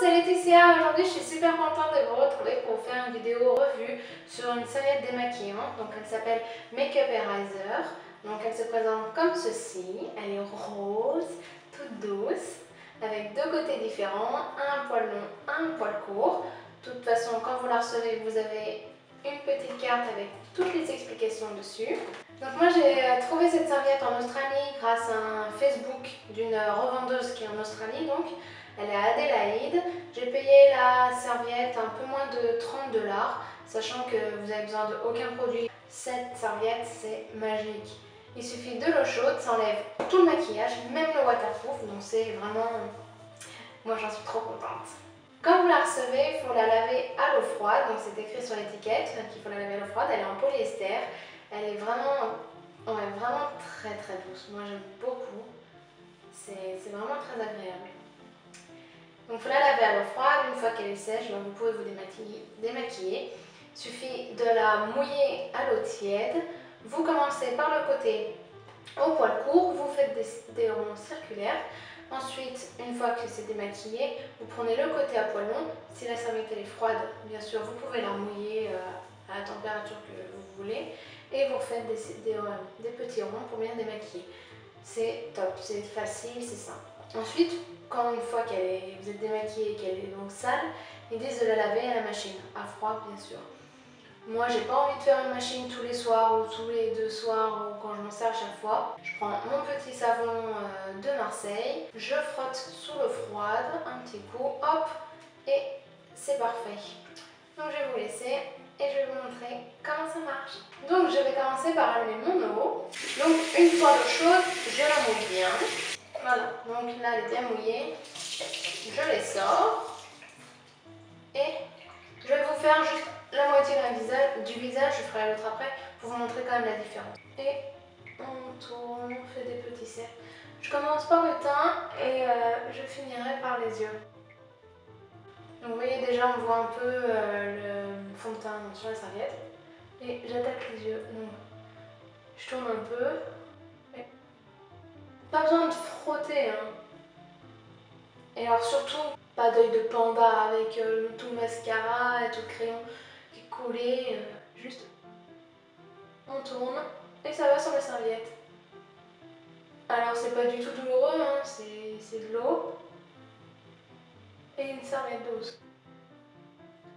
c'est Laetitia. Aujourd'hui, je suis super contente de vous retrouver pour faire une vidéo revue sur une serviette démaquillante. Donc, elle s'appelle Makeup Eraser. Donc, elle se présente comme ceci. Elle est rose, toute douce, avec deux côtés différents, un poil long, un poil court. De toute façon, quand vous la recevez, vous avez une petite carte avec toutes les explications dessus. Donc moi j'ai trouvé cette serviette en Australie grâce à un Facebook d'une revendeuse qui est en Australie, donc elle est à Adélaïde. J'ai payé la serviette un peu moins de 30 $, sachant que vous n'avez besoin d'aucun produit. Cette serviette c'est magique. Il suffit de l'eau chaude, ça enlève tout le maquillage, même le waterproof, donc c'est vraiment... Moi j'en suis trop contente. Quand vous la recevez, il faut la laver à l'eau froide, donc c'est écrit sur l'étiquette qu'il faut la laver à l'eau froide, elle est en polyester, elle est vraiment, vraiment très très douce, moi j'aime beaucoup, c'est vraiment très agréable. Donc il faut la laver à l'eau froide, une fois qu'elle est sèche, vous pouvez vous démaquiller. Il suffit de la mouiller à l'eau tiède, vous commencez par le côté au poil court, vous faites des ronds circulaires. Ensuite, une fois que c'est démaquillé, vous prenez le côté à poil long. Si la serviette est froide, bien sûr, vous pouvez la mouiller à la température que vous voulez. Et vous faites des petits ronds pour bien démaquiller. C'est top, c'est facile, c'est simple. Ensuite, une fois vous êtes démaquillée et qu'elle est donc sale, ils disent de la laver à la machine, à froid bien sûr. Moi, j'ai pas envie de faire une machine tous les soirs ou tous les 2 soirs ou quand je m'en sers à chaque fois. Je prends mon petit savon de Marseille, je frotte sous l'eau froide, un petit coup, hop, et c'est parfait. Donc je vais vous laisser et je vais vous montrer comment ça marche. Donc je vais commencer par allumer mon eau. Donc une fois l'eau chaude, je la mouille bien. Voilà, donc là elle est bien mouillée. Je les sors et je vais vous faire juste la moitié du visage, je ferai l'autre après pour vous montrer quand même la différence. Et on tourne, on fait des petits cercles. Je commence par le teint et je finirai par les yeux. Donc vous voyez déjà on voit un peu le fond de teint sur la serviette. Et j'attaque les yeux. Donc je tourne un peu. Et pas besoin de frotter, hein. Et alors surtout, pas d'œil de panda avec tout le mascara et tout le crayon qui est collé. Juste, on tourne et ça va sur la serviette. Alors c'est pas du tout douloureux, hein, c'est de l'eau et une serviette douce.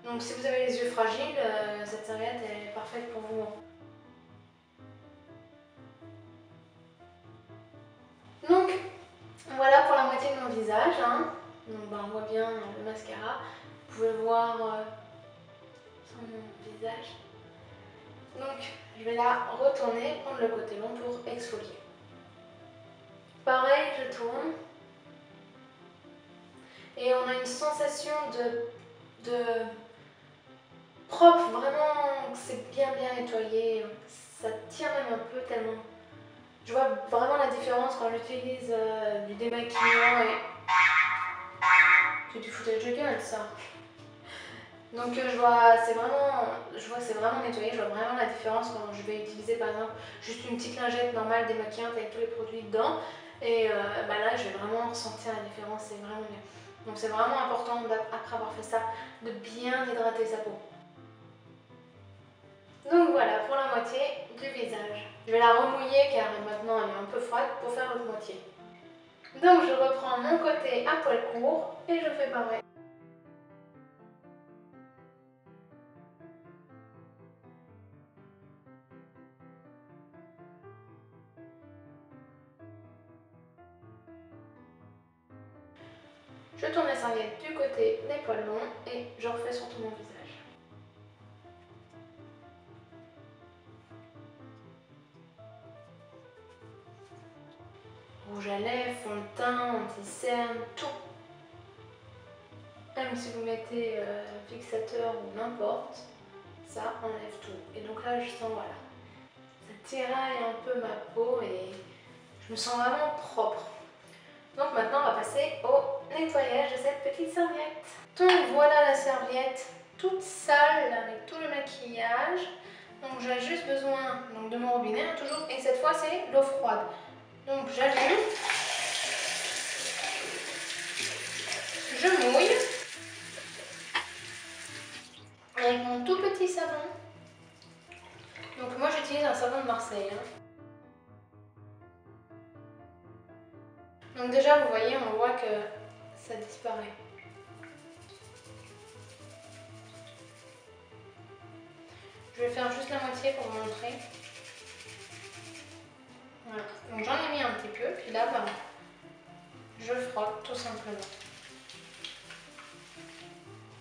Donc si vous avez les yeux fragiles, cette serviette est parfaite pour vous. Donc voilà pour la moitié de mon visage, hein. Donc, on voit bien le mascara. Vous pouvez voir sur mon visage. Donc je vais la retourner, prendre le côté long pour exfolier. Pareil, je tourne. Et on a une sensation de propre, vraiment, c'est bien nettoyé. Ça tient même un peu tellement. Je vois vraiment la différence quand j'utilise du démaquillant et... C'est du foutage de gueule, ça. Donc je vois que c'est vraiment nettoyé, je vois vraiment la différence quand je vais utiliser par exemple juste une petite lingette normale démaquillante avec tous les produits dedans. Et là je vais vraiment ressentir la différence, c'est vraiment bien. Donc c'est vraiment important après avoir fait ça de bien hydrater sa peau. Donc voilà pour la moitié du visage. Je vais la remouiller car maintenant elle est un peu froide pour faire l'autre moitié. Donc je reprends mon côté à poil court et je fais pareil. Je tourne la serviette du côté des poils longs et je refais sur tout mon visage. Rouge à lèvres, fond de teint, anti-cerne, tout. Même si vous mettez fixateur ou n'importe, ça enlève tout. Et donc là je sens, voilà, ça tiraille un peu ma peau et je me sens vraiment propre. Donc maintenant on va passer au nettoyage de cette petite serviette. Donc voilà la serviette toute sale avec tout le maquillage. Donc j'ai juste besoin de mon robinet, hein, toujours, et cette fois c'est l'eau froide. Donc j'allume, je mouille Marseille. Hein. Donc déjà, vous voyez, on voit que ça disparaît. Je vais faire juste la moitié pour vous montrer. Voilà. Donc j'en ai mis un petit peu, puis là, ben, je frotte tout simplement.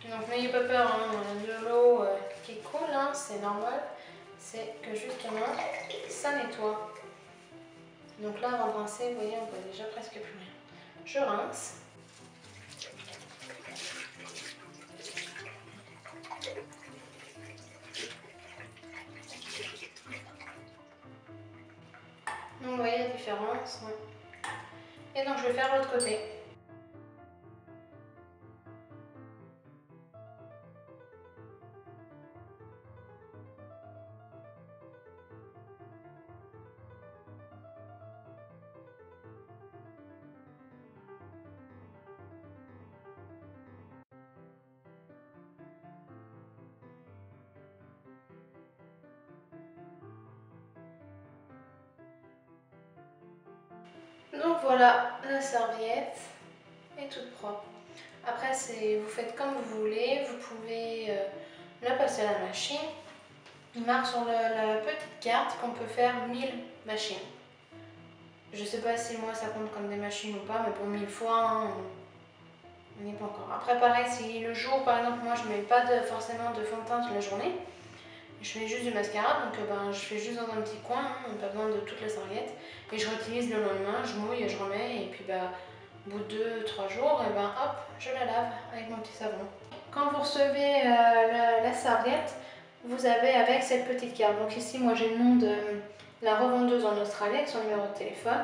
Donc n'ayez pas peur, hein, de l'eau qui coule, hein, c'est normal. C'est que justement, ça nettoie. Donc là, avant de rincer, vous voyez, on voit déjà presque plus rien. Je rince. Donc vous voyez la différence. Et donc je vais faire l'autre côté. Donc voilà, la serviette est toute propre. Après, vous faites comme vous voulez, vous pouvez la passer à la machine. Il marque sur la petite carte qu'on peut faire 1000 machines. Je sais pas si moi ça compte comme des machines ou pas, mais pour 1000 fois, hein, on n'y est pas encore. Après pareil, si le jour, par exemple, moi je mets pas forcément de fond de teint toute la journée, je fais juste du mascara, donc ben, je fais juste dans un petit coin, hein, pas besoin de toute la serviette. Et je réutilise le lendemain, je mouille, je remets, et puis bah, au bout de 2-3 jours, et ben, hop, je la lave avec mon petit savon. Quand vous recevez la serviette, vous avez avec cette petite carte. Donc ici, moi j'ai le nom de la revendeuse en Australie avec son numéro de téléphone.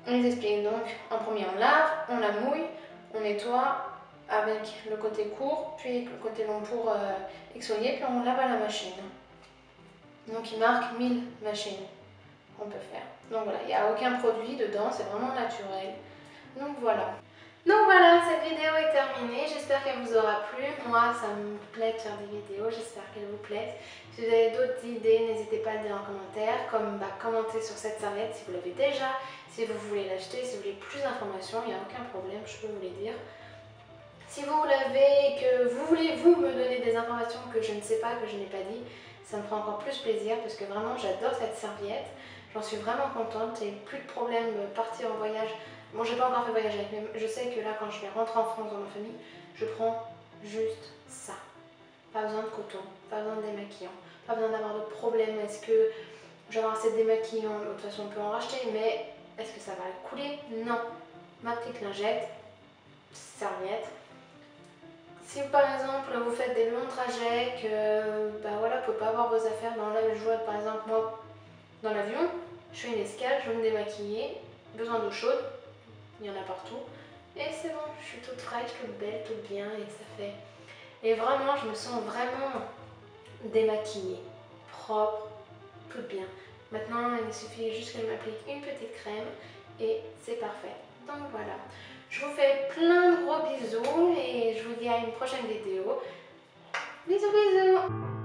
On les explique donc, en premier on lave, on la mouille, on nettoie avec le côté court, puis le côté long pour exfolier, puis on lave à la machine. Donc il marque 1000 machines qu'on peut faire. Donc voilà, il n'y a aucun produit dedans, c'est vraiment naturel. Donc voilà. Donc voilà, cette vidéo est terminée. J'espère qu'elle vous aura plu. Moi, ça me plaît de faire des vidéos. J'espère qu'elles vous plaisent. Si vous avez d'autres idées, n'hésitez pas à le dire en commentaire. Comme commenter sur cette serviette si vous l'avez déjà. Si vous voulez l'acheter, si vous voulez plus d'informations, il n'y a aucun problème, je peux vous les dire. Si vous l'avez et que vous voulez vous me donner des informations que je ne sais pas, que je n'ai pas dit, ça me fera encore plus plaisir parce que vraiment j'adore cette serviette. J'en suis vraiment contente et plus de problème de partir en voyage. Bon, j'ai pas encore fait voyager avec, mais je sais que là, quand je vais rentrer en France dans ma famille, je prends juste ça. Pas besoin de coton, pas besoin de démaquillant, pas besoin d'avoir de problème. Est-ce que je vais avoir assez de démaquillant? De toute façon, on peut en racheter, mais est-ce que ça va couler? Non. Ma petite lingette, serviette. Si par exemple vous faites des longs trajets, que bah voilà, vous ne pouvez pas avoir vos affaires dans la joie, par exemple moi dans l'avion, je fais une escale, je veux me démaquiller, besoin d'eau chaude, il y en a partout, et c'est bon, je suis toute fraîche, toute belle, toute bien, et ça fait. Et vraiment, je me sens vraiment démaquillée, propre, toute bien. Maintenant, il suffit juste qu'elle m'applique une petite crème, et c'est parfait. Donc voilà. Je vous fais plein de gros bisous et je vous dis à une prochaine vidéo. Bisous bisous!